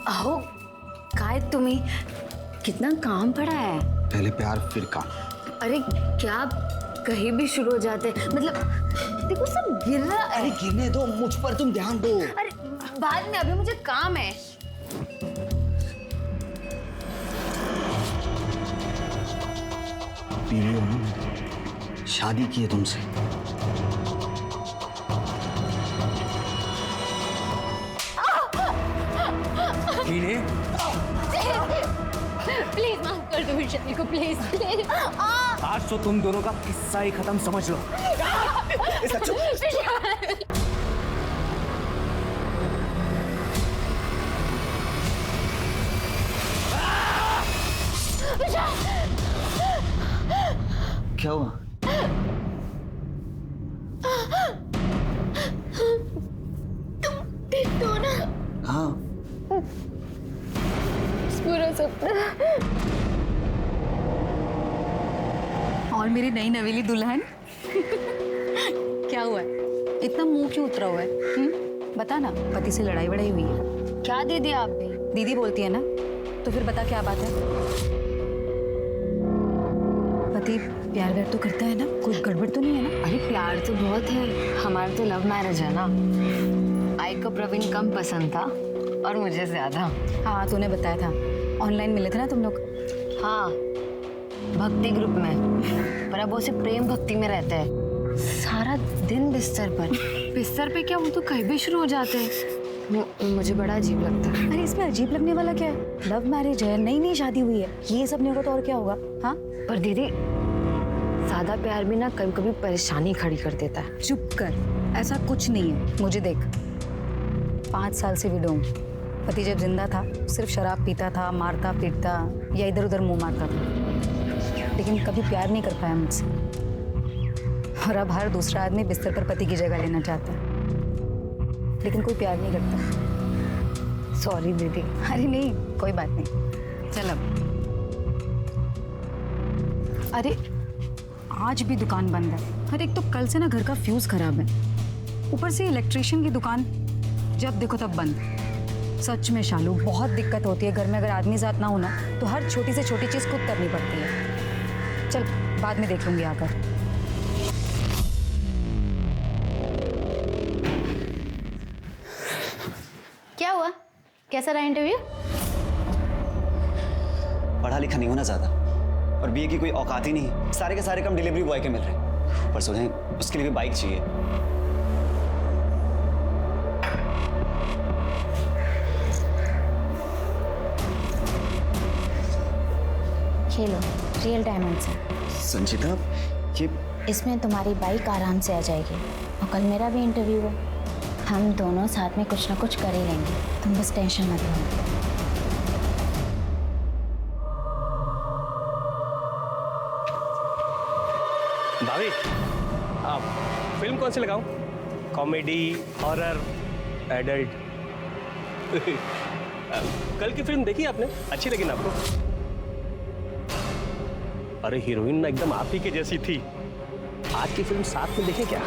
अहो काय तुम्ही, कितना काम पड़ा है। पहले प्यार फिर काम। अरे क्या आप कहीं भी शुरू हो जाते हैं, मतलब देखो सब गिर रहा है। अरे गिरने दो, मुझ पर तुम ध्यान दो। अरे बाद में, अभी मुझे काम है। बीवी हो ना, शादी की है तुमसे। प्लीज माफ कर दो विशाल को, प्लीज प्लीज। आज तो तुम दोनों का किस्सा ही खत्म समझ लो। क्या हुआ? तुम तो ना। हाँ। पूरा सपना। और मेरी नई नवेली दुल्हन। क्या हुआ है, इतना मुंह क्यों उतरा हुआ है? बता ना, पति से लड़ाई वड़ाई हुई है? क्या दीदी आप भी? दीदी बोलती है ना, तो फिर बता क्या बात है? पति प्यार व्यार तो करता है ना, कुछ गड़बड़ तो नहीं है ना? अरे प्यार तो बहुत है, हमारा तो लव मैरिज है ना। आई को प्रवीण कम पसंद था और मुझे ज्यादा। हाँ तूने बताया था, ऑनलाइन मिले थे ना तुम लोग। हाँ भक्ति ग्रुप में, पर अब वो सिर्फ प्रेम भक्ति में रहता है। सारा दिन बिस्तर पर। बिस्तर पे क्या, वो तो कहीं भी शुरू हो जाते हैं। मुझे बड़ा अजीब लगता है। अरे इसमें अजीब लगने वाला क्या है? लव मैरिज है, नई नई शादी हुई है, ये सब नहीं होगा तो और क्या होगा? हाँ पर दीदी सादा प्यार भी ना कभी कभी परेशानी खड़ी कर देता है। चुप कर, ऐसा कुछ नहीं है। मुझे देख, 5 साल से विडो हूँ। पति जब जिंदा था सिर्फ शराब पीता था, मारता पीटता या इधर उधर मुंह मारता था, लेकिन कभी प्यार नहीं कर पाया मुझसे। और अब हर दूसरा आदमी बिस्तर पर पति की जगह लेना चाहता है, लेकिन कोई प्यार नहीं करता। सॉरी दीदी। अरे नहीं, कोई बात नहीं, चल अब। अरे आज भी दुकान बंद है। अरे एक तो कल से ना घर का फ्यूज खराब है, ऊपर से इलेक्ट्रिशियन की दुकान जब देखो तब बंद। सच में शालू, बहुत दिक्कत होती है घर में। अगर आदमी साथ ना हो ना तो हर छोटी से छोटी चीज खुद करनी पड़ती है। चल बाद में देख लूंगी आकर। क्या हुआ, कैसा रहा इंटरव्यू? पढ़ा लिखा नहीं होना ज्यादा, और बीए की कोई औकात ही नहीं। सारे के सारे काम डिलीवरी बॉय के मिल रहे हैं, पर सुने उसके लिए भी बाइक चाहिए। खेलो, रियल डायमंड्स है। संचिता, ये इसमें तुम्हारी बाइक आराम से आ जाएगी। और कल मेरा भी इंटरव्यू है, हम दोनों साथ में कुछ ना कुछ कर ही लेंगे, तुम बस टेंशन मत लो। भाभी, आप फिल्म कौन सी लगाऊं? Comedy, horror, adult? कल की फिल्म देखी आपने? अच्छी लगी ना आपको? अरे हीरोइन ना एकदम आप ही के जैसी थी। आज की फिल्म साथ में देखें क्या?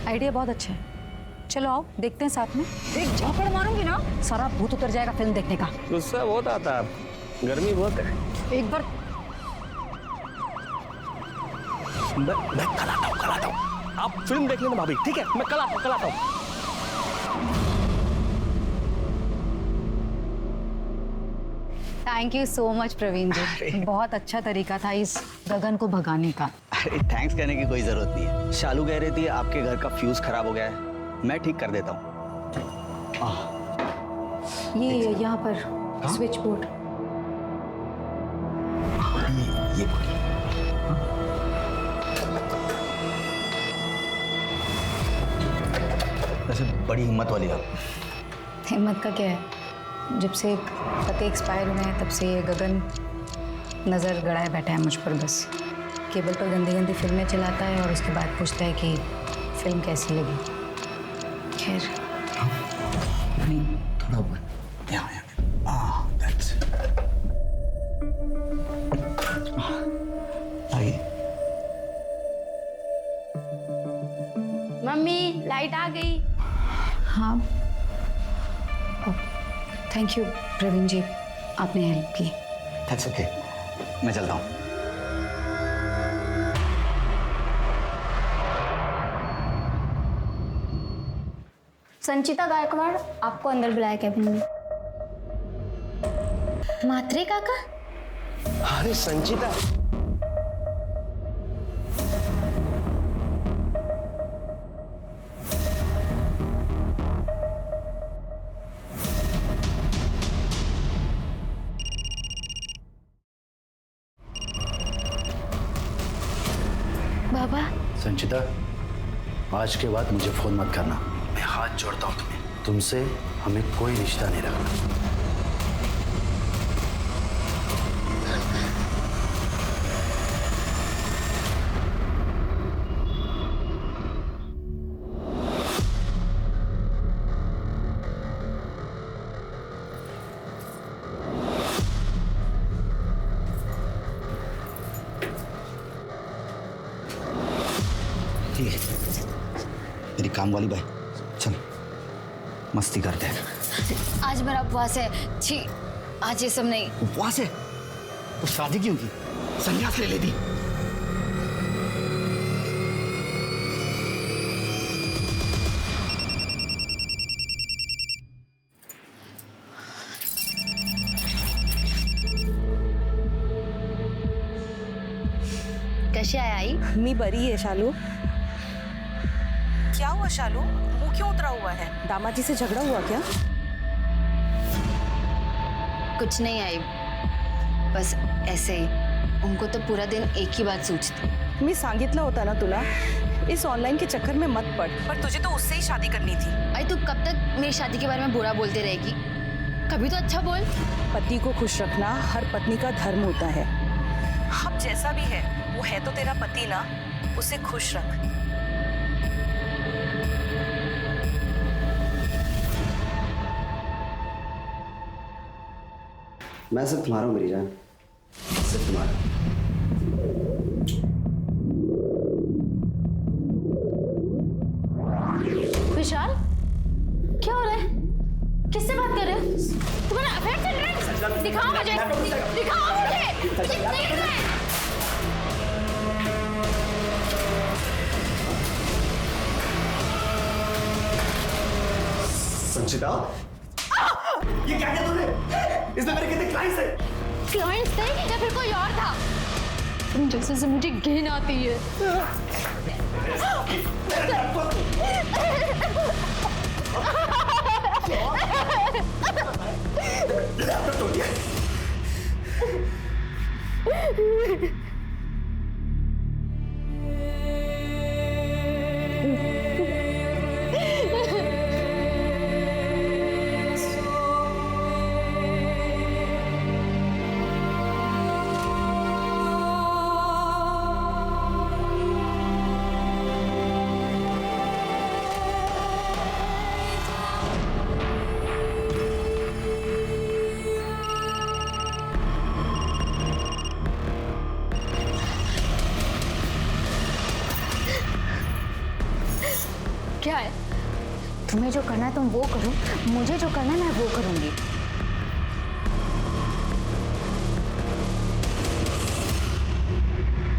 आइडिया बहुत अच्छा है, चलो आओ देखते हैं साथ में। एक झापड़ मारूंगी ना, सारा भूत उतर जाएगा फिल्म देखने का। गुस्सा बहुत आता है, गर्मी बहुत है। एक बार मैं कल आता हूँ। आप फिल्म देख लेना भाभी, ठीक है? मैं कल आता हूँ। Thank you so much Praveen ji, बहुत अच्छा तरीका था इस गगन को भगाने का। अरे थैंक्स कहने की कोई जरूरत नहीं है। शालू कह रही थी आपके घर का फ्यूज खराब हो गया है, मैं ठीक कर देता हूँ। ये यहाँ पर स्विच बोर्ड। ये वैसे बड़ी हिम्मत वाली आप। हिम्मत का क्या है, जब से पति एक्सपायर हुए हैं तब से ये गगन नज़र गड़ाए बैठा है मुझ पर। बस केबल पर गंदी गंदी फिल्में चलाता है और उसके बाद पूछता है कि फिल्म कैसी लगी। खैर नहीं, थोड़ा ऊपर, यहाँ that's it। आइए। मम्मी लाइट आ गई। हाँ थैंक यू प्रवीण जी, आपने हेल्प की। दैट्स ओके, मैं चलता हूँ। संचिता गायकवाड़ आपको अंदर बुलाया कैबिन में। मात्रे काका? अरे संचिता, बाबा, संचिता, आज के बाद मुझे फोन मत करना। मैं हाथ जोड़ता हूँ तुम्हें, तुमसे हमें कोई रिश्ता नहीं रखना। मेरी काम वाली बाई, चल मस्ती करते हैं। आज मेरा उपवास है। छी, आज ये सब नहीं। उपवास है तो शादी क्यों की? संन्यास ले लेती। कशी आहे आई? मी बरी है शालू। क्या हुआ शालू, मुंह क्यों उतरा हुआ है? दामाजी से झगड़ा हुआ क्या? कुछ नहीं आई, बस ऐसे ही। उनको तो पूरा दिन एक ही बात सोचती। मी सांगितलं होता ना तुला, इस ऑनलाइन के चक्कर में मत पड़। पर तुझे तो उससे ही शादी करनी थी। आई, तू कब तक मेरी शादी के बारे में बुरा बोलते रहेगी? कभी तो अच्छा बोल। पति को खुश रखना हर पत्नी का धर्म होता है। अब जैसा भी है, वो है तो तेरा पति ना, उसे खुश रख। मैं सिर्फ तुम्हारा हूँ मेरी जान, सिर्फ तुम्हारा। विशाल, क्या हो रहा है? किससे बात कर रहे हो? तुम्हारा अफेयर चल रहा है? दिखाओ मुझे, दिखाओ मुझे। मुझे देख रहा है। संचिता, ये क्या किया तूने? इसमें मेरे कितने क्लाइंट्स हैं? क्लाइंट्स थे या फिर कोई और था? तुम जैसे से मुझे घिन आती है। क्या है? तुम्हें जो करना है तुम वो करो, मुझे जो करना है मैं वो करूंगी।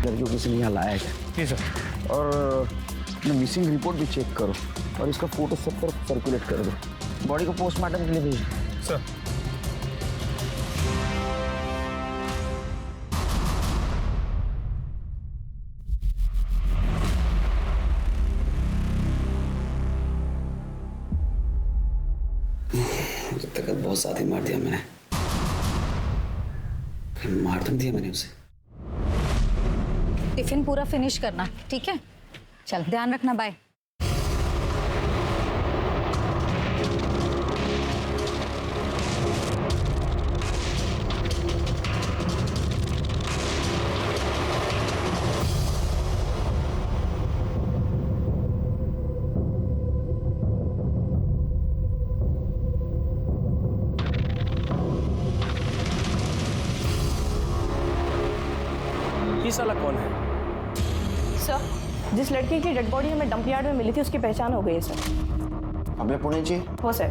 लड़कियों किसी ने यहाँ लाया है क्या? जी सर। और मिसिंग रिपोर्ट भी चेक करो और इसका फोटो सब तरफ सर्कुलेट कर दो। बॉडी को पोस्टमार्टम के लिए भेज दो। सर। बहुत साथ ही मार दिया मैंने, मार तो दिया मैंने उसे। टिफिन पूरा फिनिश करना, ठीक है? चल, ध्यान रखना, बाय। ये साला कौन है? सर, जिस लड़की की डेड बॉडी हमें डंप यार्ड में मिली थी उसकी पहचान हो गई है सर। हमें पुणे चाहिए। हो सर।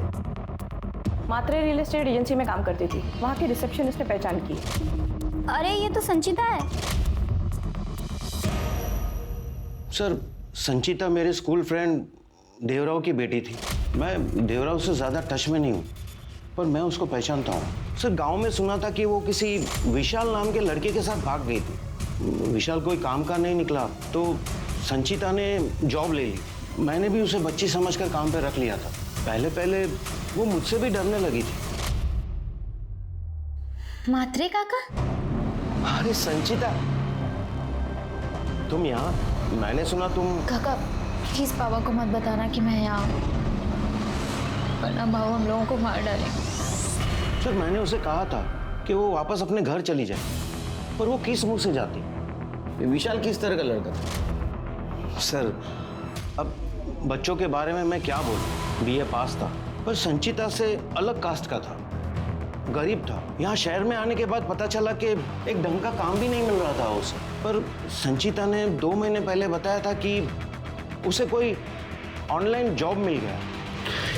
मात्रे रियल एस्टेट एजेंसी में काम करती थी, वहाँ की रिसेप्शनिस्ट ने पहचान की। अरे ये तो संचिता है। सर, संचिता मेरे स्कूल फ्रेंड देवराव की बेटी थी। मैं देवराव से ज़्यादा टच में नहीं हूँ, पर मैं उसको पहचानता हूँ। सर, गांव में सुना था कि वो किसी विशाल नाम के लड़के के साथ भाग गई थी। विशाल कोई काम का नहीं निकला तो संचिता ने जॉब ले ली। मैंने भी उसे बच्ची समझकर काम पे रख लिया था। पहले पहले वो मुझसे भी डरने लगी थी। मात्रे काका? अरे संचिता, तुम यहाँ? मैंने सुना तुम... काका प्लीज पापा को मत बताना कि मैं यहाँ हूँ, वरना भाव हम लोगों को मार डालेंगे। सर, मैंने उसे कहा था कि वो वापस अपने घर चली जाए, पर वो किस मुंह से जाती? विशाल किस तरह का लड़का था? सर, अब बच्चों के बारे में मैं क्या बोलूं? बीए पास था, पर संचिता से अलग कास्ट का था, गरीब था। यहाँ शहर में आने के बाद पता चला कि एक ढंग का काम भी नहीं मिल रहा था उसे। पर संचिता ने 2 महीने पहले बताया था कि उसे कोई ऑनलाइन जॉब मिल गया।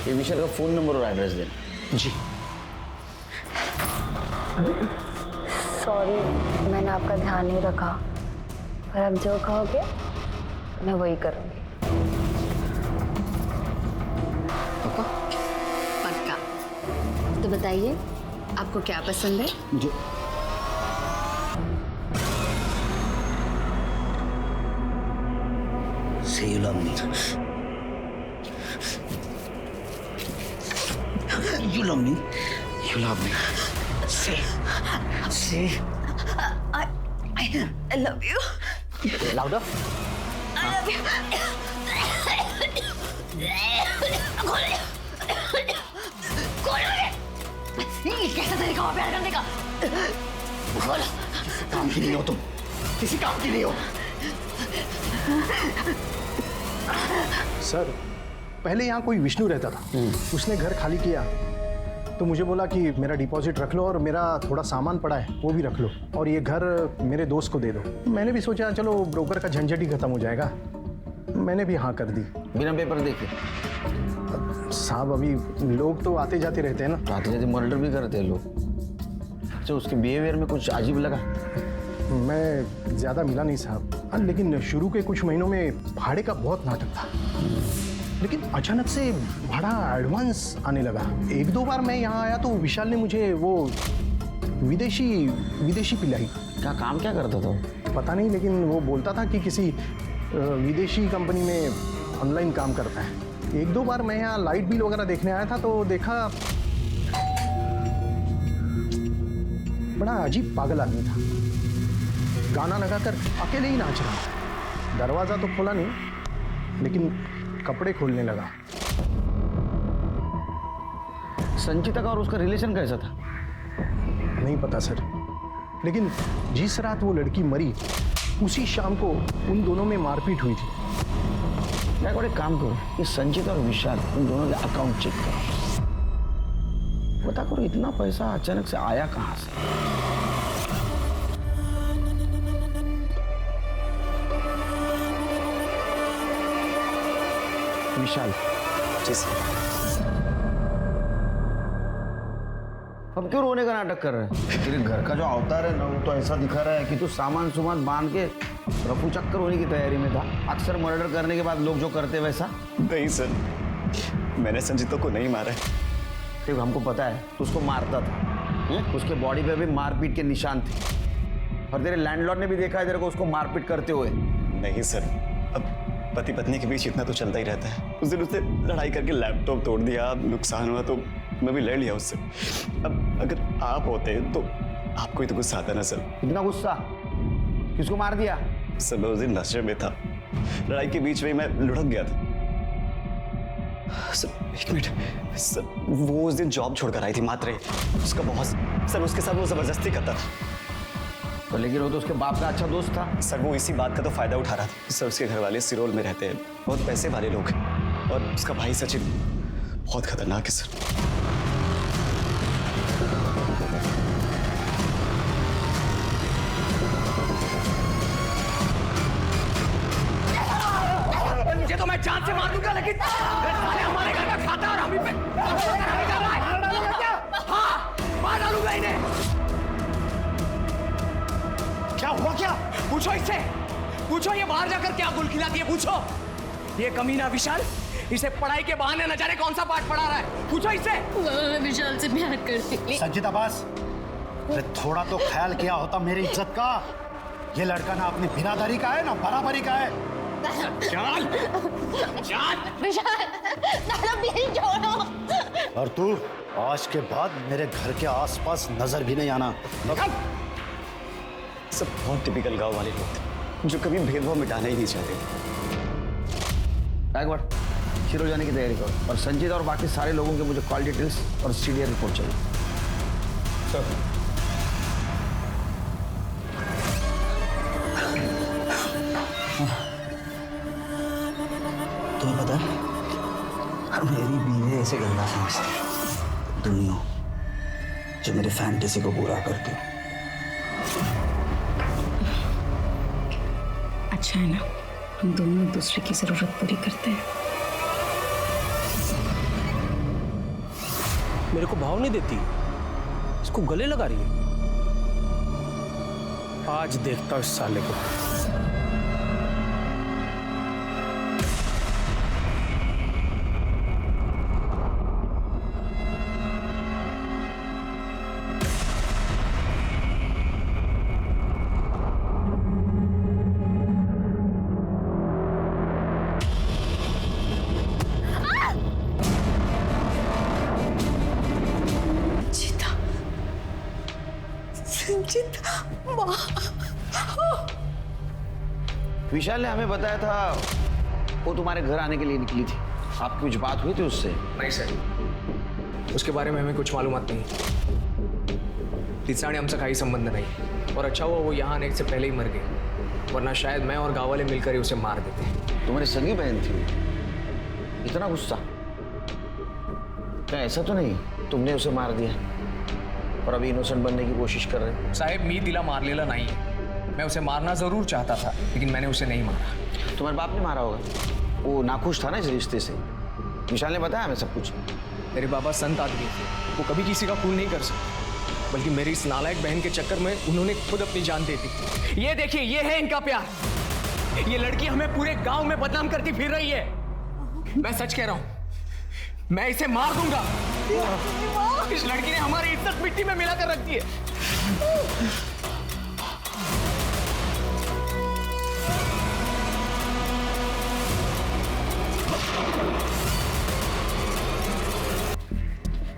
ये विशाल का फोन नंबर और एड्रेस देना। जी। सॉरी, मैंने आपका ध्यान नहीं रखा, पर आप जो कहोगे मैं वही करूँगी। पक्का। तो बताइए आपको क्या पसंद है? मुझे Say you love me. You love me. You love me. Say. I love you. Louder. I love you. कैसा तरीका हो प्यार करने का? काम की नहीं हो तुम, किसी काम की नहीं हो। सर, पहले यहाँ कोई विष्णु रहता था। उसने घर खाली किया तो मुझे बोला कि मेरा डिपॉजिट रख लो और मेरा थोड़ा सामान पड़ा है वो भी रख लो, और ये घर मेरे दोस्त को दे दो। मैंने भी सोचा चलो ब्रोकर का झंझट ही खत्म हो जाएगा। मैंने भी हाँ कर दी। बिना पेपर देखे? साहब, अभी लोग तो आते जाते रहते हैं ना। तो आते जाते मर्डर भी करते हैं लोग। अच्छा, उसके बिहेवियर में कुछ अजीब लगा? मैं ज़्यादा मिला नहीं साहब, लेकिन शुरू के कुछ महीनों में भाड़े का बहुत नाटक था, लेकिन अचानक से भाड़ा एडवांस आने लगा। 1-2 बार मैं यहाँ आया तो विशाल ने मुझे वो विदेशी पिलाई। क्या काम क्या करता था? पता नहीं, लेकिन वो बोलता था कि किसी विदेशी कंपनी में ऑनलाइन काम करता है। 1-2 बार मैं यहाँ लाइट बिल वगैरह देखने आया था तो देखा बड़ा अजीब पागल आदमी था। गाना लगाकर अकेले ही नाच रहा। दरवाजा तो खोला नहीं, लेकिन कपड़े खोलने लगा। संचिता का और उसका रिलेशन कैसा था? नहीं पता सर, लेकिन जिस रात वो लड़की मरी उसी शाम को उन दोनों में मारपीट हुई थी। मैं एक काम करो, ये संचिता और विशाल उन दोनों के अकाउंट चेक करो। पता करो इतना पैसा अचानक से आया कहाँ से। विशाल, जी सर। अब क्यों रोने का नाटक कर रहे हैं? तेरे घर का जो अवतार है ना, वो तो ऐसा दिखा रहा है कि तू सामान बांध के रफू चक्कर होने की तैयारी में था। अक्सर मर्डर करने के बाद लोग जो करते वैसा। नहीं सर, मैंने संजीता को नहीं मारा है। देखो, हमको पता है तू उसको मारता था। उसके बॉडी पे भी मारपीट के निशान थे, और तेरे लैंडलॉर्ड ने भी देखा है तेरे को उसको मारपीट करते हुए। नहीं सर, अब पति पत्नी के बीच इतना तो चलता ही रहता है। उस दिन उसने लड़ाई करके लैपटॉप तोड़ दिया, नुकसान हुआ तो मैं भी लड़ लिया उससे। अब अगर आप होते तो आपको ही तो गुस्सा आता ना सर। इतना गुस्सा किसको मार दिया? सर, मैं उस दिन नशे में था, लड़ाई के बीच में मैं लुढ़क गया था। सर 1 मिनट सर, वो उस दिन जॉब छोड़कर आई थी मात्रे, उसका बॉस सर, उसके साथ वो जबरदस्ती करता था। तो लेकिन वो तो उसके बाप का अच्छा दोस्त था। सर, वो इसी बात का तो फायदा उठा रहा था। सर, उसके घर वाले सिरोल में रहते हैं, बहुत पैसे वाले लोग हैं, और उसका भाई सचिन बहुत खतरनाक है सर। मुझे तो मैं जान से मार दूंगा, लेकिन हमारे घर का खाता और हम ही पे पूछो इससे, पूछो ये बाहर जाकर क्या गुल खिलाती है, पूछो। ये कमीना विशाल इसे पढ़ाई के बहाने न जाने कौन सा पाठ पढ़ा रहा है, पूछो इससे। मैं विशाल से प्यार करती। संजीता बस, अरे थोड़ा तो ख्याल किया होता मेरी इज्जत का। ये लड़का ना अपनी बिरादरी का है ना बराबरी का है। चल चल विशाल, दादा प्लीज छोड़ो। और तू आज के बाद मेरे घर के आसपास नजर भी नहीं आना। सब बहुत टिपिकल गांव वाले लोग थे जो कभी भेदभाव मिटाना ही नहीं चाहते। बैकवर्ड शिरोल जाने की तैयारी करो और संजीत और बाकी सारे लोगों के मुझे कॉल डिटेल्स और सीडीआर रिपोर्ट चाहिए। सर तुम्हें पता है मेरी बीवी ऐसे गंदा समझती दुनिया जो मेरी फैंटेसी को पूरा करती। अच्छा है ना, हम दोनों एक दूसरे की जरूरत पूरी करते हैं। मेरे को भाव नहीं देती, इसको गले लगा रही है। आज देखता हूं इस साले को। विशाल ने हमें बताया था वो तुम्हारे घर आने के लिए निकली थी। आपकी कुछ बात हुई थी उससे? नहीं सर, उसके बारे में हमें कुछ मालूमात नहीं। तिसाने हमसे कोई संबंध नहीं, और अच्छा हुआ वो यहाँ आने से पहले ही मर गई, वरना शायद मैं और गांव वाले मिलकर ही उसे मार देते। तुम्हारी सगी बहन थी, इतना गुस्सा? क्या ऐसा तो नहीं तुमने उसे मार दिया और अभी इनोसेंट बनने की कोशिश कर रहे? साहेब मी तिला मारलेला नहीं है, मैं उसे मारना जरूर चाहता था लेकिन मैंने उसे नहीं मारा। तुम्हारे बाप ने मारा होगा, वो नाखुश था ना इस रिश्ते से। विशाल ने बताया हमें सब कुछ। मेरे बाबा संत आदमी थे, वो कभी किसी का खून नहीं कर सकते, बल्कि मेरी इस नालायक बहन के चक्कर में उन्होंने खुद अपनी जान दे दी। ये देखिए, ये है इनका प्यार। ये लड़की हमें पूरे गांव में बदनाम करती फिर रही है। मैं सच कह रहा हूं, मैं इसे मार दूंगा। इस लड़की ने हमारी इज्जत मिट्टी में मिलाकर रख दी है।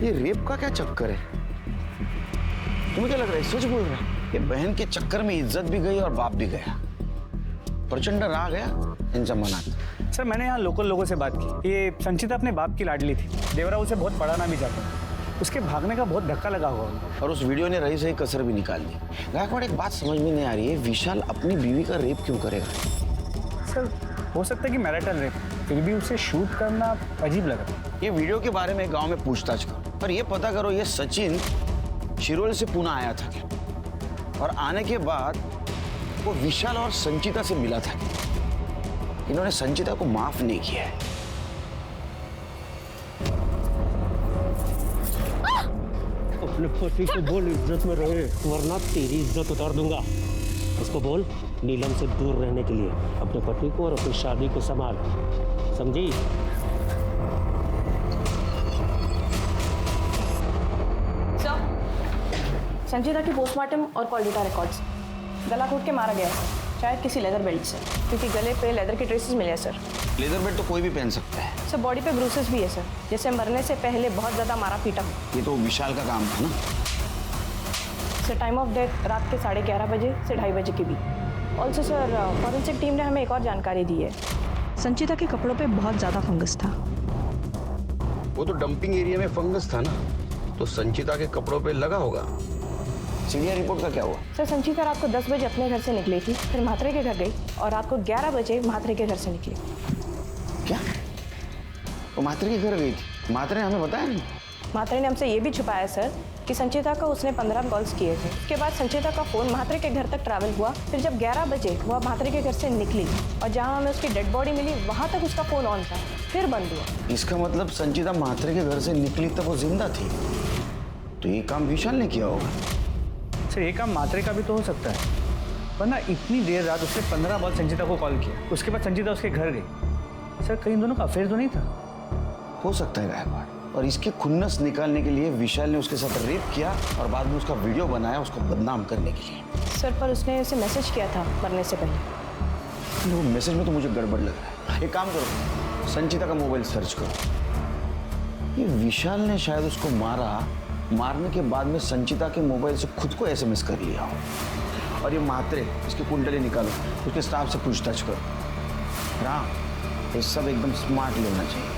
ये रेप का क्या चक्कर है? तुम्हें क्या लग रहा है सच बोल रहा है? ये बहन के चक्कर में इज्जत भी गई और बाप भी गया। प्रचंड राग गया इन जमानात। सर मैंने यहाँ लोकल लोगों से बात की, ये संचिता अपने बाप की लाडली थी। देवरा उसे बहुत पढ़ाना भी चाहता है, उसके भागने का बहुत धक्का लगा हुआ है। और उस वीडियो ने रही सही कसर भी निकाल दी। गायकवाड़, एक बात समझ में नहीं आ रही है, विशाल अपनी बीवी का रेप क्यों करेगा? सर हो सकता है कि मैरिटल रेप, फिर भी उसे शूट करना अजीब लगा। ये वीडियो के बारे में गांव में पूछताछ करो और ये पता करो ये सचिन शिरोल से पुणे आया था क्या, और आने के बाद वो विशाल और संचिता से मिला था। इन्होंने संचिता को माफ नहीं किया है। अपने पति को बोल इज्जत में रहे, वरना तेरी इज्जत उतार दूंगा। उसको बोल नीलम से दूर रहने के लिए, अपने पति को और अपनी शादी को संभाल, समझी? संजीता की पोस्टमार्टम और कॉल डेटा रिकॉर्ड्स। गला घोट के मारा गया है, शायद किसी लेदर बेल्ट से, क्योंकि गले पे लेदर के ट्रेसेस मिले हैं सर। लेदर बेल्ट तो कोई भी पहन सकता है। सर बॉडी पे ब्रूसेस भी है सर, जैसे मरने से पहले बहुत ज़्यादा मारा पीटा हो। ये तो विशाल का काम था ना। सर टाइम ऑफ डेथ रात के 11:30 बजे से 2:30 बजे के बीच। ऑल्सो सर फॉरेंसिक टीम ने हमें एक और जानकारी दी है, संचिता के कपड़ों पे बहुत ज़्यादा फंगस था। वो तो डंपिंग एरिया में फंगस था ना, तो संचिता के कपड़ों पे लगा होगा। सीडीआर रिपोर्ट का क्या हुआ? सर संचिता रात को 10 बजे अपने घर से निकली थी, फिर म्हात्रे के घर गई और रात को 11 बजे म्हात्रे के घर से निकली। क्या वो म्हात्रे के घर गई थी? म्हात्रे ने हमें बताया नहीं। म्हात्रे ने हमसे ये भी छुपाया सर कि संचिता को उसने 15 कॉल्स किए थे। उसके बाद संचिता का फ़ोन म्हात्रे के घर तक ट्रैवल हुआ, फिर जब 11 बजे वह म्हात्रे के घर से निकली और जहाँ हमें उसकी डेड बॉडी मिली वहाँ तक उसका फ़ोन ऑन था, फिर बंद हुआ। इसका मतलब संचिता म्हात्रे के घर से निकली तब वो जिंदा थी, तो ये काम विशाल ने किया होगा। सर ये काम मात्रे का भी तो हो सकता है, वरना इतनी देर रात उसने 15 बार संचिता को कॉल किया, उसके बाद संचिता उसके घर गई। सर कहीं इन दोनों का अफेयर तो नहीं था? हो सकता है गायकवाड़, और इसके खुन्नस निकालने के लिए विशाल ने उसके साथ रेप किया और बाद में उसका वीडियो बनाया उसको बदनाम करने के लिए। सर पर उसने उसे मैसेज किया था मरने से पहले। वो मैसेज में तो मुझे गड़बड़ लग रहा है। एक काम करो, संचिता का मोबाइल सर्च करो। ये विशाल ने शायद उसको मारने के बाद में संचिता के मोबाइल से खुद को एसएमएस कर लिया हो। और ये म्हात्रे, इसकी कुंडली निकालो, उसके स्टाफ से पूछताछ करो। हाँ, ये सब एकदम स्मार्ट लेना चाहिए।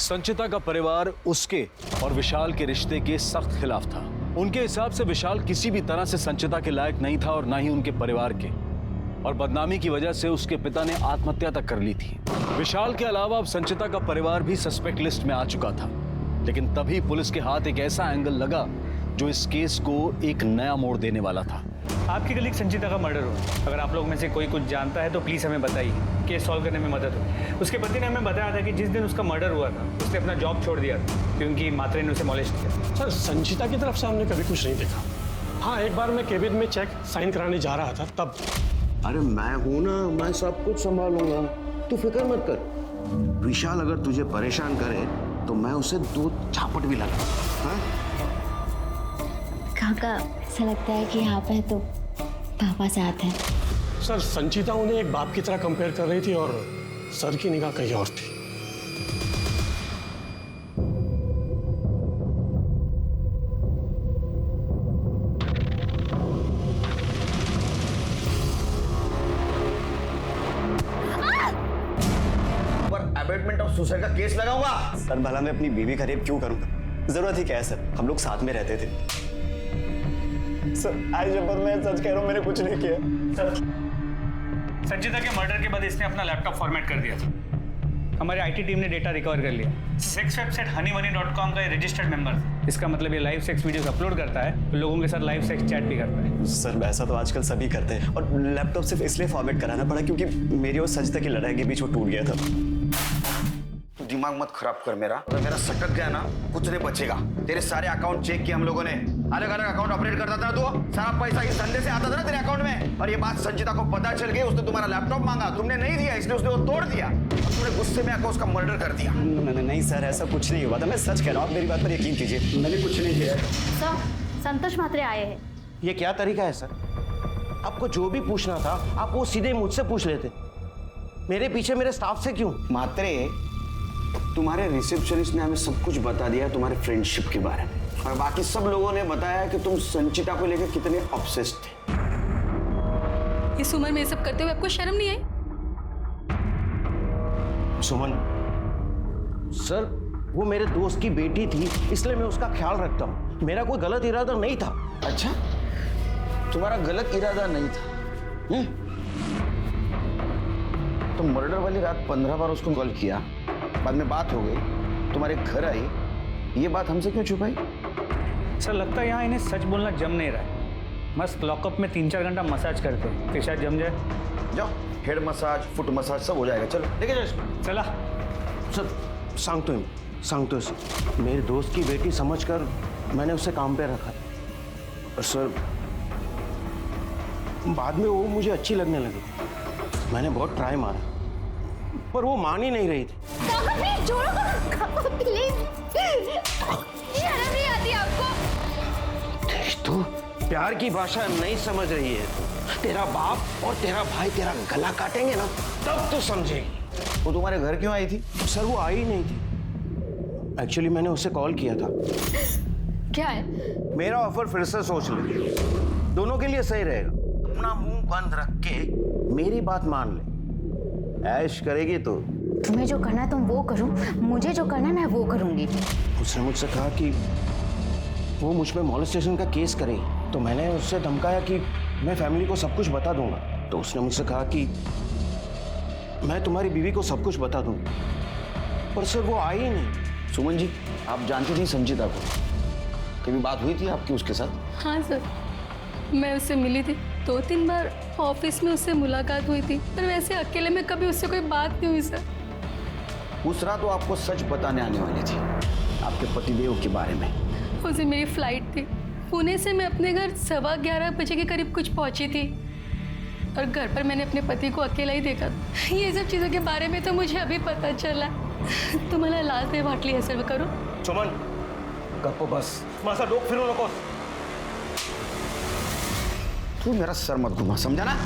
संचिता का परिवार उसके और विशाल के रिश्ते के सख्त खिलाफ था। उनके हिसाब से विशाल किसी भी तरह से संचिता के लायक नहीं था और ना ही उनके परिवार के, और बदनामी की वजह से उसके पिता ने आत्महत्या तक कर ली थी। विशाल के अलावा अब संचिता का परिवार भी सस्पेक्ट लिस्ट में आ चुका था, लेकिन तभी पुलिस के हाथ एक ऐसा एंगल लगा जो इस केस को एक नया मोड़ देने वाला था। आपकी कलीग संचिता का मर्डर हुआ। अगर आप लोग में से कोई कुछ जानता है तो प्लीज हमें बताइए, केस सॉल्व करने में मदद हो। उसके पति ने हमें बताया था कि जिस दिन उसका मर्डर हुआ था उसने अपना जॉब छोड़ दिया था क्योंकि मात्रे ने उसे मॉलेस्ट किया। सर संचिता की तरफ से हमने कभी कुछ नहीं देखा। हाँ, एक बार मैं केबिन में चेक साइन कराने जा रहा था तब। अरे मैं हूं ना, मैं सब कुछ संभालूंगा, तू फिक्र मत कर। विशाल अगर तुझे परेशान करे तो मैं उसे 2 झापट भी लगा। हाँ? काका, ऐसा लगता है कि यहाँ पे तो पापा साथ हैं। सर संचिता उन्हें एक बाप की तरह कंपेयर कर रही थी और सर की निगाह कहीं और थी। अबेटमेंट ऑफ सुसाइड का केस लगाऊंगा। सर भला मैं अपनी बीवी का रेप क्यों करूंगा? जरूरत ही क्या है सर, हम लोग साथ में रहते थे। सर आज जब मैं सच कह रहा हूँ, मैंने कुछ नहीं किया। सर संचिता के मर्डर के बाद इसने अपना लैपटॉप फॉर्मेट कर दिया था। हमारी आईटी टीम ने डेटा रिकवर कर लिया। सेक्स वेबसाइट honeymoney.com का रजिस्टर्ड मेंबर था। इसका मतलब ये लाइव सेक्स वीडियोस अपलोड करता है तो लोगों के साथ लाइव सेक्स चैट भी करता है। सर ऐसा तो आजकल सभी करते हैं, और लैपटॉप सिर्फ इसलिए फॉर्मेट कराना पड़ा क्योंकि मेरी और संचिता की लड़ाई के बीच वो टूट गया था। दिमाग मत खराब कर मेरा, अगर मेरा सटक गया ना कुछ नहीं बचेगा। तेरे सारे अकाउंट चेक किए हम लोगों ने, अलग अलग अकाउंट ऑपरेट करता था तो सारा पैसा इस धंधे से आता था ना तेरे अकाउंट में। और ये बात संचिता को पता चल गई, उसने तुम्हारा लैपटॉप मांगा, तुमने नहीं दिया, इसलिए उसने वो तोड़ दिया और तुमने गुस्से में आकर उसका मर्डर कर दिया। नहीं सर, ऐसा कुछ नहीं हुआ था, मैं सच कह रहा हूँ, आप मेरी बात पर यकीन कीजिए, मैंने कुछ नहीं किया। सर संतोष म्हात्रे आए हैं। ये क्या तरीका है सर? आपको जो भी पूछना था आप वो सीधे मुझसे पूछ लेते, मेरे पीछे मेरे स्टाफ से क्यों? मात्रे, तुम्हारे रिसेप्शनिस्ट ने हमें सब कुछ बता दिया तुम्हारे फ्रेंडशिप के बारे में, और बाकी सब लोगों ने बताया कि तुम संचिता को लेकर कितने ऑब्सेस्ड थे। इस उम्र में ये सब करते हुए आपको शर्म नहीं आई? सुमन सर, वो मेरे दोस्त की बेटी थी इसलिए मैं उसका ख्याल रखता हूँ, मेरा कोई गलत इरादा नहीं था। अच्छा, तुम्हारा गलत इरादा नहीं था? तो मर्डर वाली रात 15 बार उसको कॉल किया, बाद में बात हो गई, तुम्हारे घर आई, ये बात हमसे क्यों छुपाई? सर लगता है यहाँ इन्हें सच बोलना जम नहीं रहा है। मस्त लॉकअप में 3-4 घंटा मसाज करते हैं, फिर शायद जम जाए। जाओ, हेड मसाज, फुट मसाज सब हो जाएगा। चलो लेके जाओ इसको। चला सर, सांगतोय सर, मेरे दोस्त की बेटी समझकर मैंने उसे काम पे रखा और सर बाद में वो मुझे अच्छी लगने लगी। मैंने बहुत ट्राई मारा पर वो मान ही नहीं रही थी। प्लीज छोड़ो, प्लीज, शर्म नहीं आती आपको? तू प्यार की भाषा नहीं समझ रही है। तेरा बाप और तेरा भाई तेरा गला काटेंगे ना तब तो समझेगी। वो तुम्हारे घर क्यों आई थी? सर वो आई नहीं थी, एक्चुअली मैंने उसे कॉल किया था। क्या है? मेरा ऑफर फिर से सोच ले, दोनों के लिए सही रहेगा। अपना मुंह बंद रख के मेरी बात मान ले, ऐश करेगी तो। तुम्हें जो करना है तुम वो करो, मुझे जो करना है मैं वो करूंगी। उसने मुझसे कहा कि वो मुझ पे मॉलेस्टेशन का केस करेगी, तो मैंने उससे धमकाया कि मैं फैमिली को सब कुछ बता दूंगा। तो उसने मुझसे कहा कि मैं तुम्हारी बीवी को सब कुछ बता दूंगा, पर सर वो आई ही नहीं। सुमन जी, आप जानती थी संचिता को? कभी बात हुई थी आपकी उसके साथ? हाँ सर, मैं उससे मिली थी 2-3 बार, ऑफिस में उससे मुलाकात हुई थी, पर वैसे अकेले में कभी उससे कोई बात नहीं हुई सर। उस रात वो आपको सच बताने आने वाली थी आपके पतिदेव के बारे में। उसे मेरी फ्लाइट थी, पुणे से मैं अपने घर 11:15 बजे के करीब कुछ पहुंची थी और घर पर मैंने अपने पति को अकेला ही देखा। ये सब चीज़ों के बारे में तो मुझे अभी पता चला। तो मला लाज नाही वाटली हे सर्व करू। सुमन गप्प बस, माझा डोक फिरू नकोस। तू मेरा सर मत घुमा, समझा ना?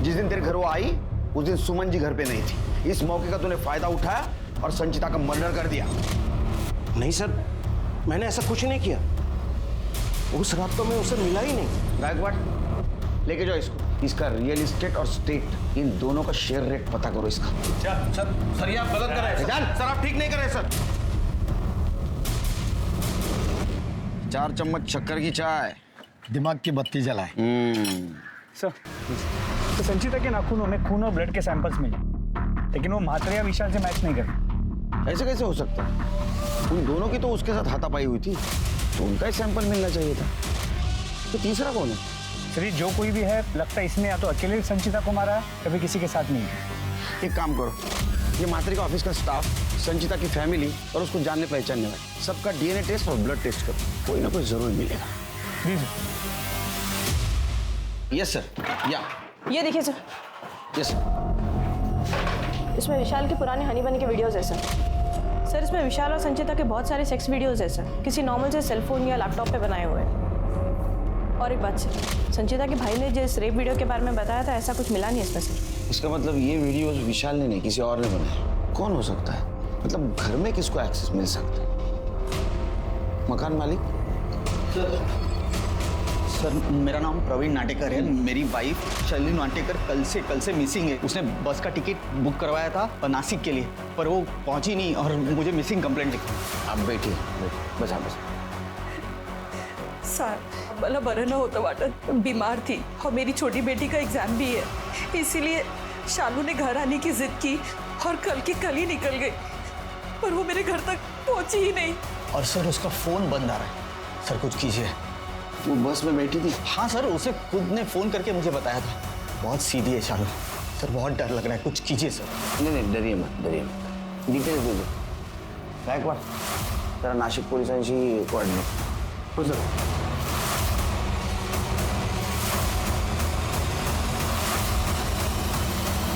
जिस दिन तेरे घर वो आई उस दिन सुमन जी घर पे नहीं थी। इस मौके का तूने फायदा उठाया और संचिता का मर्डर कर दिया। नहीं सर, मैंने ऐसा कुछ नहीं किया। उस रात तो मैं उसे मिला ही नहीं। गायकवाड़, लेके जाओ इसको। इसका रियल एस्टेट और स्टेट, इन दोनों का शेयर रेट पता करो इसका। सर ये आप गलत कर रहे हैं। सर आप ठीक नहीं कर रहे सर। 4 चम्मच शक्कर की चाय, दिमाग की बत्ती जलाए। सर, तो संचिता के नाखूनों में खून और ब्लड के सैंपल्स मिले, लेकिन वो म्हात्रे या विशाल से मैच नहीं कर। ऐसे कैसे हो सकता है? उन दोनों की तो उसके साथ हाथापाई हुई थी, तो उनका ही सैंपल मिलना चाहिए था। तो तीसरा कौन है? सर, जो कोई भी है, लगता है इसने या तो अकेले संचिता को मारा है, कभी किसी के साथ नहीं। एक काम करो, ये म्हात्रे का ऑफिस का स्टाफ, संचिता की फैमिली और उसको जानने पहचानने वाले सबका डीएनए टेस्ट और ब्लड टेस्ट करो। कोई ना कोई जरूर मिलेगा। Yes sir. या ये देखिए सर। Yes sir. इसमें विशाल के पुराने हनी बनी के वीडियोस है सर। इसमें विशाल और संचिता के बहुत सारे सेक्स वीडियोस है सर, किसी नॉर्मल से सेलफोन या लैपटॉप पे बनाए हुए हैं। और एक बात सर, संचिता के भाई ने जिस रेप वीडियो के बारे में बताया था, ऐसा कुछ मिला नहीं इसमें सर। इसका मतलब ये वीडियो विशाल ने नहीं, किसी और ने बनाया। कौन हो सकता है? मतलब घर में किसको एक्सेस मिल सकता है? मकान मालिक? सर, मेरा नाम प्रवीण नाटेकर है। मेरी वाइफ शैली नाटेकर कल से मिसिंग है। उसने बस का टिकट बुक करवाया था नासिक के लिए, पर वो पहुंची नहीं और मुझे मिसिंग कंप्लेंट लिखी। आप बैठिए, बस आप बस। सर मला बरं न होतं वाटत, बीमार थी और मेरी छोटी बेटी का एग्जाम भी है, इसीलिए शालू ने घर आने की जिद की और कल की कल ही निकल गई, पर वो मेरे घर तक पहुंची ही नहीं। और सर, उसका फोन बंद आ रहा है। सर कुछ कीजिए। वो बस में बैठी थी? हाँ सर, उसे खुद ने फोन करके मुझे बताया था। बहुत सीधी है शालू। सर बहुत डर लग रहा है, कुछ कीजिए सर। नहीं डरिए मत, डिटेल्स दे दो। गायकवाड़, जरा नाशिक पोलिसांशी कोऑर्डिनेट। हो सर।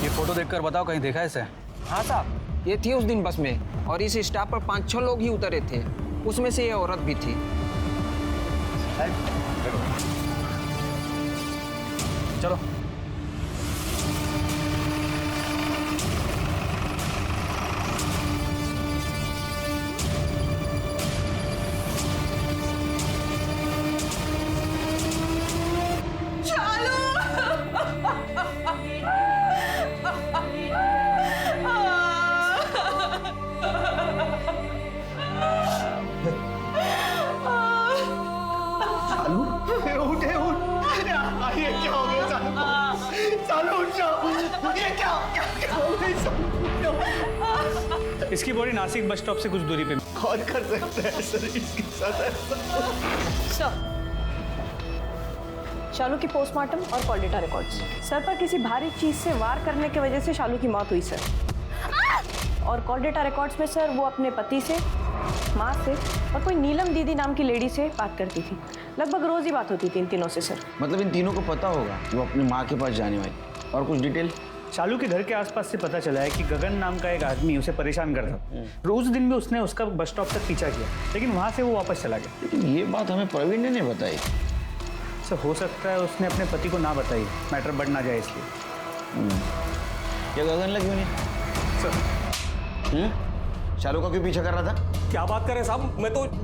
ये फोटो देखकर बताओ, कहीं देखा है इसे? हाँ साहब, ये थी उस दिन बस में और इस स्टाफ पर 5-6 लोग ही उतरे थे, उसमें से ये औरत भी थी। चलो। इसकी बॉडी नासिक बस स्टॉप से कुछ दूरी पे। कौन कर सकता है सर इसके साथ ऐसा? शालू की पोस्टमार्टम और कॉल डेटा रिकॉर्ड्स। सर पर किसी भारी चीज से वार करने की वजह से शालू की मौत हुई सर। और कॉल डेटा रिकॉर्ड्स में सर वो अपने पति से, माँ से और कोई नीलम दीदी नाम की लेडी से बात करती थी। लगभग रोज ही बात होती थी इन तीनों से सर। मतलब इन तीनों को पता होगा वो अपनी माँ के पास जाने वाली। और कुछ डिटेल? शालू के घर के आसपास से पता चला है कि गगन नाम का एक आदमी उसे परेशान करता। रोज दिन में उसने उसका बस स्टॉप तक पीछा किया, लेकिन वहां से वो वापस चला गया। लेकिन ये बात हमें प्रवीण ने नहीं बताई। सर हो सकता है उसने अपने पति को ना बताई, मैटर बढ़ ना जाए इसलिए। क्या गगन लगी नहीं सर? शालू का क्यों पीछा कर रहा था? क्या बात कर रहे हैं साहब?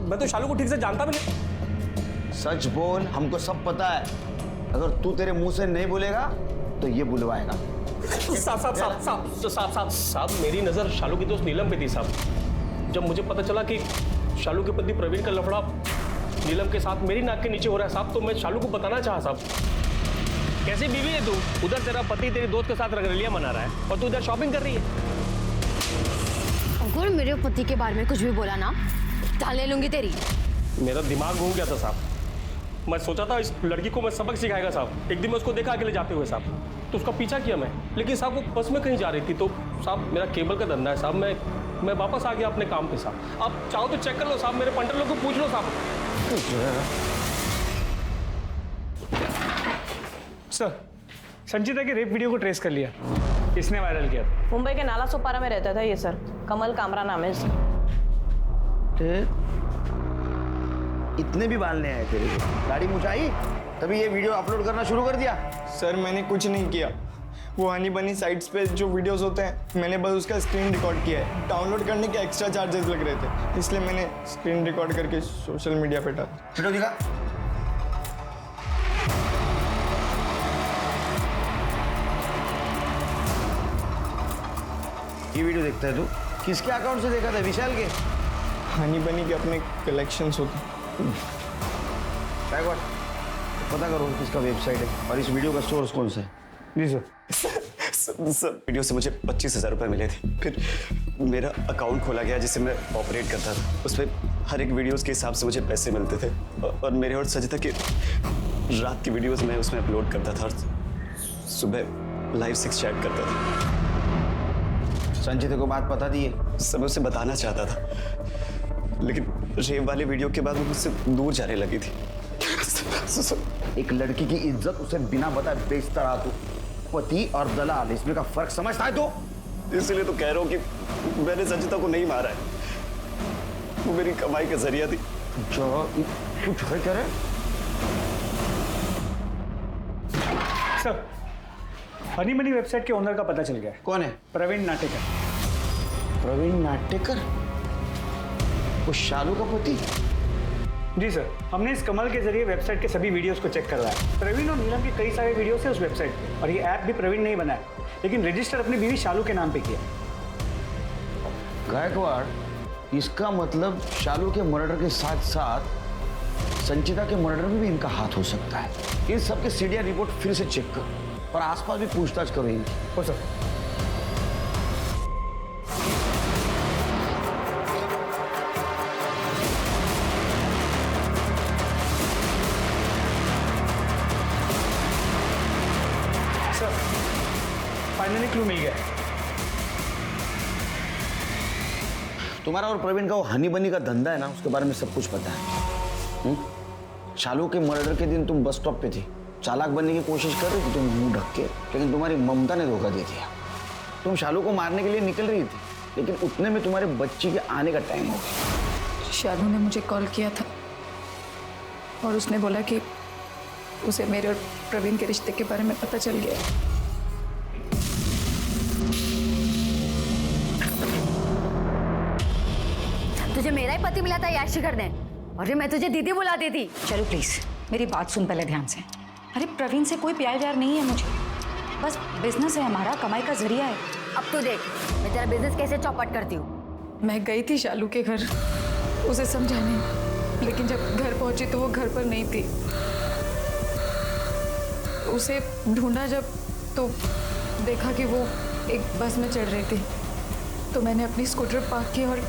मैं तो शालू को ठीक से जानता भी नहीं। सच बोल, हमको सब पता है। अगर तू तेरे मुंह से नहीं बोलेगा तो ये बुलवाएगा। साहब, मेरी नजर शालू की दोस्त नीलम पे थी साहब। जब मुझे पता चला कि शालू के पति प्रवीण का लफड़ा नीलम के साथ मेरी नाक के नीचे हो रहा है साहब, तो मैं शालू को बताना चाहा साहब। कैसी बीवी है तू? उधर तेरा पति तेरे दोस्त के साथ रंगरलियां मना रहा है और तू इधर शॉपिंग कर रही है। अगर मेरे पति के बारे में कुछ भी बोला ना, दाल ले लूंगी तेरी। मेरा दिमाग घूम गया था साहब। मैं सोचा था इस लड़की को मैं सबक सिखाएगा साहब। एक दिन मैं उसको देखा अकेले जाते हुए साहब, तो उसका पीछा किया मैं, लेकिन साहब वो बस में कहीं जा रही थी। तो साहब मेरा केबल का धंधा है साहब, मैं वापस आ गया अपने काम पे साहब। आप चाहो तो चेक कर लो साहब, मेरे पंटर लोग को पूछ लो साहब। सर, संचिता के रेप वीडियो को ट्रेस कर लिया। इसने वायरल किया था। मुंबई के नाला सोपारा में रहता था ये सर, कमल कामरा नाम है इसका। इतने भी बाल नहीं आए तेरे को, दाढ़ी मुछाई तभी ये वीडियो अपलोड करना शुरू कर दिया? सर मैंने कुछ नहीं किया। वो हनी बनी साइट्स पे जो वीडियोस होते हैं मैंने बस उसका स्क्रीन रिकॉर्ड किया है। डाउनलोड करने के एक्स्ट्रा चार्जेस लग रहे थे, इसलिए मैंने स्क्रीन रिकॉर्ड करके सोशल मीडिया पे डाला। फोटो दिखा। ये वीडियो देखता है तू? किसके अकाउंट से देखा था? विशाल के? हनी बनी के अपने कलेक्शंस होते। पता करो किसका वेबसाइट है और इस वीडियो का सोर्स कौन सा है। जी सर। सर वीडियो से मुझे 25,000 रुपये मिले थे। फिर मेरा अकाउंट खोला गया जिससे मैं ऑपरेट करता था। उसमें हर एक वीडियोस के हिसाब से मुझे पैसे मिलते थे और मेरे और संचिता के रात की वीडियोस मैं उसमें अपलोड करता था और सुबह लाइव सेक्स चैट करता था। संचिता को बात पता दी है? सब मैं उसे बताना चाहता था, लेकिन रेप वाले वीडियो के बाद वो मुझसे दूर जाने लगी थी। एक लड़की की इज्जत उसे बिना बताए बेचता रहा तू। पति और दलाल, इसमें का फर्क समझता है तो? इसलिए तो कह रहा हूँ कि मैंने संचिता को नहीं मारा है, वो मेरी कमाई का जरिया थी। जो कुछ है क्या रे? सर, हनी मनी वेबसाइट के ओनर का पता चल गया है। कौन है? प्रवीण नाटेकर। प्रवीण नाटेकर? वो शालू का पति? जी सर, हमने इस कमल के जरिए वेबसाइट के सभी वीडियोस को चेक करवाया। प्रवीण और नीलम के कई सारे वीडियोस हैं उस वेबसाइट पे और ये ऐप भी प्रवीण ने ही बनाया, लेकिन रजिस्टर अपनी बीवी शालू के नाम पे किया। गायकवाड़, इसका मतलब शालू के मर्डर के साथ साथ संचिता के मर्डर में भी इनका हाथ हो सकता है। इन सबके सीडीआर रिपोर्ट फिर से चेक करो और आसपास भी पूछताछ करो इनकी। हो सर। फाइनली क्लू मिल गया। तुम्हारा और प्रवीण का वो हनी बनी का धंधा है ना, उसके बारे में सब कुछ पता है। शालू के मर्डर के दिन तुम बस स्टॉप पे थी, चालाक बनने की कोशिश कर रही थी तुम मुंह ढक के, लेकिन तुम्हारी ममता ने धोखा दे दिया। तुम शालू को मारने के लिए निकल रही थी, लेकिन उतने में तुम्हारे बच्ची के आने का टाइम हो गया। शालू ने मुझे कॉल किया था और उसने बोला कि उसे मेरे और प्रवीण के रिश्ते के बारे में पता चल गया। तुझे मेरा ही पति मिला था याशी करने, और मैं तुझे दीदी बुलाती थी। चलो प्लीज मेरी बात सुन पहले ध्यान से। अरे प्रवीण से कोई प्यार व्यार नहीं है मुझे, बस बिजनेस है हमारा, कमाई का जरिया है। अब तू देख मैं तेरा बिजनेस कैसे चौपट करती हूँ। मैं गई थी शालू के घर उसे समझाने, लेकिन जब घर पहुंची तो वो घर पर नहीं थी। उसे ढूंढा जब तो देखा कि वो एक बस में चढ़ रही थी, तो मैंने अपनी स्कूटर पार्क की और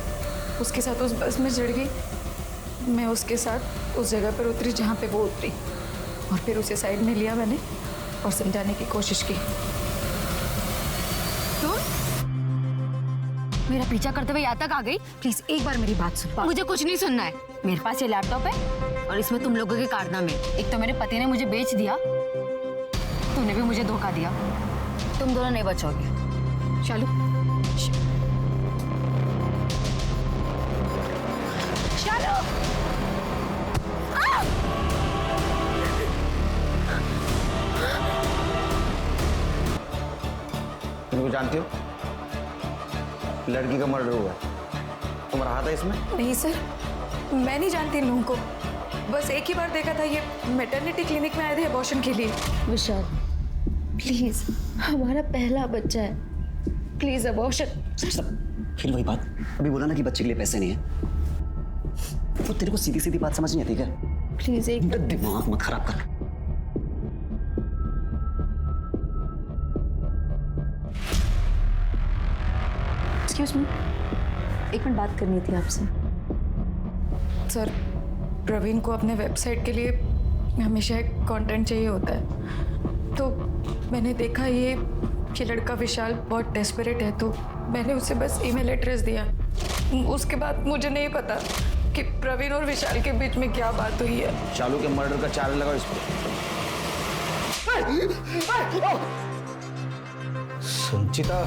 उसके साथ उस बस में चढ़ गई। मैं उसके साथ उस जगह पर उतरी जहाँ पे वो उतरी और फिर उसे साइड में लिया मैंने और समझाने की कोशिश की। तो मेरा पीछा करते हुए यहाँ तक आ गई? प्लीज एक बार मेरी बात सुन। मुझे कुछ नहीं सुनना है। मेरे पास ये लैपटॉप है और इसमें तुम लोगों के कारनामे। एक तो मेरे पति ने मुझे बेच दिया, तूने भी मुझे धोखा दिया। तुम दोनों नहीं बचोगे। शालू, शालू, तुम जानती हो लड़की का मर्डर हुआ, तुम्हारा हाथ है इसमें? नहीं सर, मैं नहीं जानती इन लोगों को, बस एक ही बार देखा था। ये मैटरनिटी क्लिनिक में आए थे अबॉर्शन के लिए। विशाल प्लीज, हमारा पहला बच्चा है, प्लीज अबॉर्शन। फिर वही बात, अभी बोला ना कि बच्चे के लिए पैसे नहीं है। वो तेरे को सीधी सीधी बात समझ नहीं आती क्या? प्लीज एक दिमाग मत खराब कर। एक्सक्यूज मी, एक मिनट बात करनी थी आपसे। सर, प्रवीण को अपने वेबसाइट के लिए हमेशा एक कंटेंट चाहिए होता है, तो मैंने देखा ये लड़का विशाल बहुत डेस्परेट है, तो मैंने उसे बस ईमेल एड्रेस दिया। उसके बाद मुझे नहीं पता कि प्रवीण और विशाल के बीच में क्या बात हुई है। शालू के मर्डर का चार्ज लगाओ इस पर। संचिता?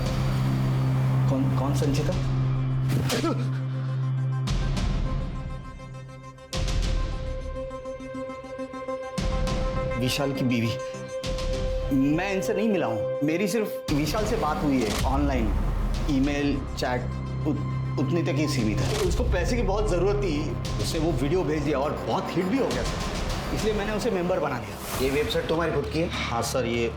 कौन संचिता? विशाल की बीवी। मैं इनसे नहीं मिला हूं, मेरी सिर्फ विशाल से बात हुई है ऑनलाइन, ईमेल चैट उतनी तक ही सीमित है। उसको पैसे की बहुत जरूरत थी, उसने वो वीडियो भेज दिया और बहुत हिट भी हो गया सर, इसलिए मैंने उसे मेंबर बना दिया। ये वेबसाइट तुम्हारी खुद की है? हाँ सर, ये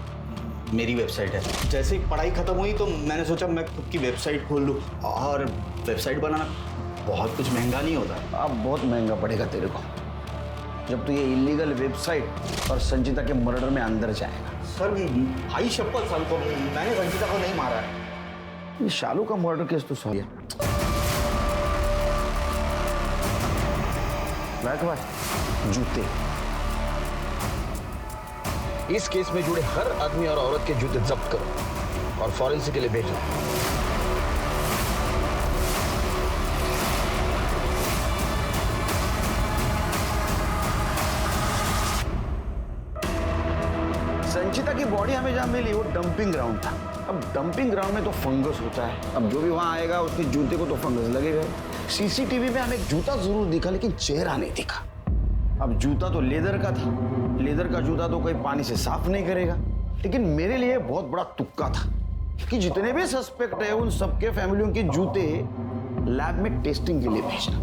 मेरी वेबसाइट है। जैसे ही पढ़ाई खत्म हुई तो मैंने सोचा मैं खुद की वेबसाइट खोल लूँ, और वेबसाइट बनाना बहुत कुछ महंगा नहीं होता। अब बहुत महंगा पड़ेगा तेरे को जब तू ये इलीगल वेबसाइट और संचिता के मर्डर में अंदर जाएगा। सर भाई शपथ सर को, मैंने संचिता को नहीं मारा है। ये शालू का मर्डर केस तो सॉरी है। जूते, इस केस में जुड़े हर आदमी और औरत के जूते जब्त करो और फॉरेंसिक के लिए भेजो। संचिता की बॉडी हमें जहां मिली वो डंपिंग ग्राउंड था। अब डंपिंग ग्राउंड में तो फंगस होता है, अब जो भी वहां आएगा उसके जूते को तो फंगस लगेगा। सीसीटीवी में हमें जूता जरूर दिखा लेकिन चेहरा नहीं दिखा। अब जूता तो लेदर का था, लेदर का जूता तो कोई पानी से साफ नहीं करेगा। लेकिन मेरे लिए बहुत बड़ा तुक्का था कि जितने भी सस्पेक्ट है उन सबके फैमिलियों के जूते लैब में टेस्टिंग के लिए भेजना।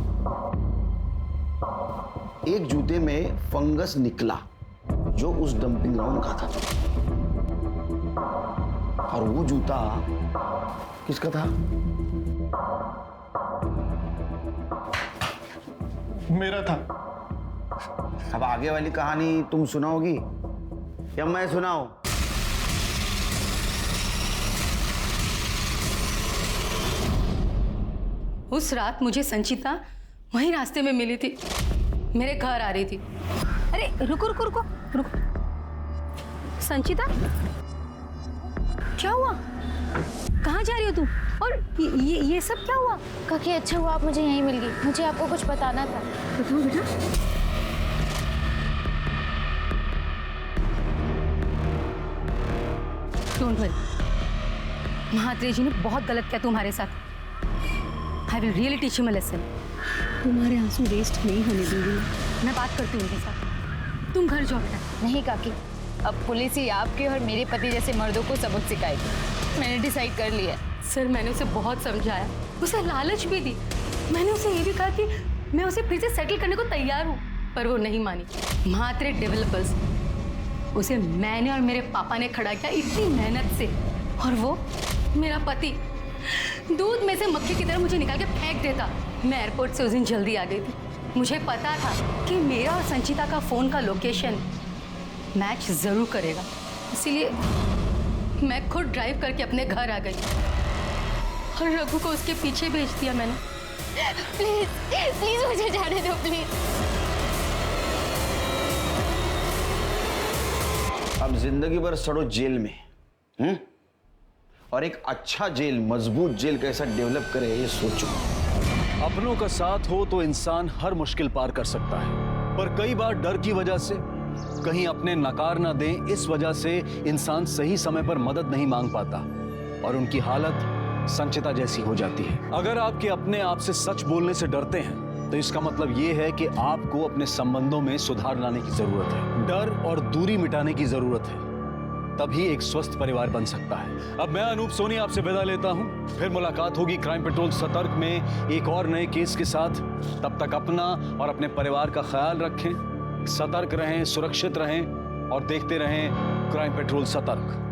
एक जूते में फंगस निकला जो उस डंपिंग ग्राउंड का था, और वो जूता किसका था? मेरा था। अब आगे वाली कहानी तुम सुनाओगी या मैं सुनाऊं? उस रात मुझे संचिता वहीं रास्ते में मिली थी, मेरे घर आ रही थी। अरे रुको रुको रुको रुको, संचिता क्या हुआ? कहाँ जा रही हो तुम? और ये सब क्या हुआ? काकी अच्छा हुआ आप मुझे यहीं मिल गई, मुझे आपको कुछ बताना था। बताओ बेटा। डोंट वरी, महात्रे जी ने बहुत गलत किया तुम्हारे साथ। I will really teach him a lesson. तुम्हारे आंसू वेस्ट नहीं होने दूंगी, मैं बात करती हूँ उनके साथ। तुम घर जाओ बेटा। नहीं काकी, अब पुलिस ही आपके और मेरे पति जैसे मर्दों को सबक सिखाएगी। मैंने डिसाइड कर लिया है। सर मैंने उसे बहुत समझाया, उसे लालच भी दी, मैंने उसे ये भी कहा कि मैं उसे फिर से सेटल करने को तैयार हूँ, पर वो नहीं मानी। महात्रे डेवलपर्स, उसे मैंने और मेरे पापा ने खड़ा किया इतनी मेहनत से, और वो मेरा पति दूध में से मक्खी की तरह मुझे निकाल के फेंक देता। मैं एयरपोर्ट से उस दिन जल्दी आ गई थी, मुझे पता था कि मेरा और संचिता का फोन का लोकेशन मैच जरूर करेगा, इसीलिए मैं खुद ड्राइव करके अपने घर आ गई और रघु को उसके पीछे भेज दिया मैंने। प्लीज प्लीज मुझे जाने दो प्लीज। अब जिंदगी भर सड़ो जेल में, और एक अच्छा जेल, मजबूत जेल कैसा डेवलप करे ये सोचो। अपनों का साथ हो तो इंसान हर मुश्किल पार कर सकता है, पर कई बार डर की वजह से, कहीं अपने नकार ना दें इस वजह से इंसान सही समय पर मदद नहीं मांग पाता और उनकी हालत संचिता जैसी हो जाती है। अगर आपके अपने आप से सच बोलने से डरते हैं तो इसका मतलब ये है कि आपको अपने संबंधों में सुधार लाने की जरूरत है, डर और दूरी मिटाने की जरूरत है, तभी एक स्वस्थ परिवार बन सकता है। अब मैं अनूप सोनी आपसे विदा लेता हूं, फिर मुलाकात होगी क्राइम पेट्रोल सतर्क में एक और नए केस के साथ। तब तक अपना और अपने परिवार का ख्याल रखें, सतर्क रहें, सुरक्षित रहें और देखते रहें क्राइम पेट्रोल सतर्क।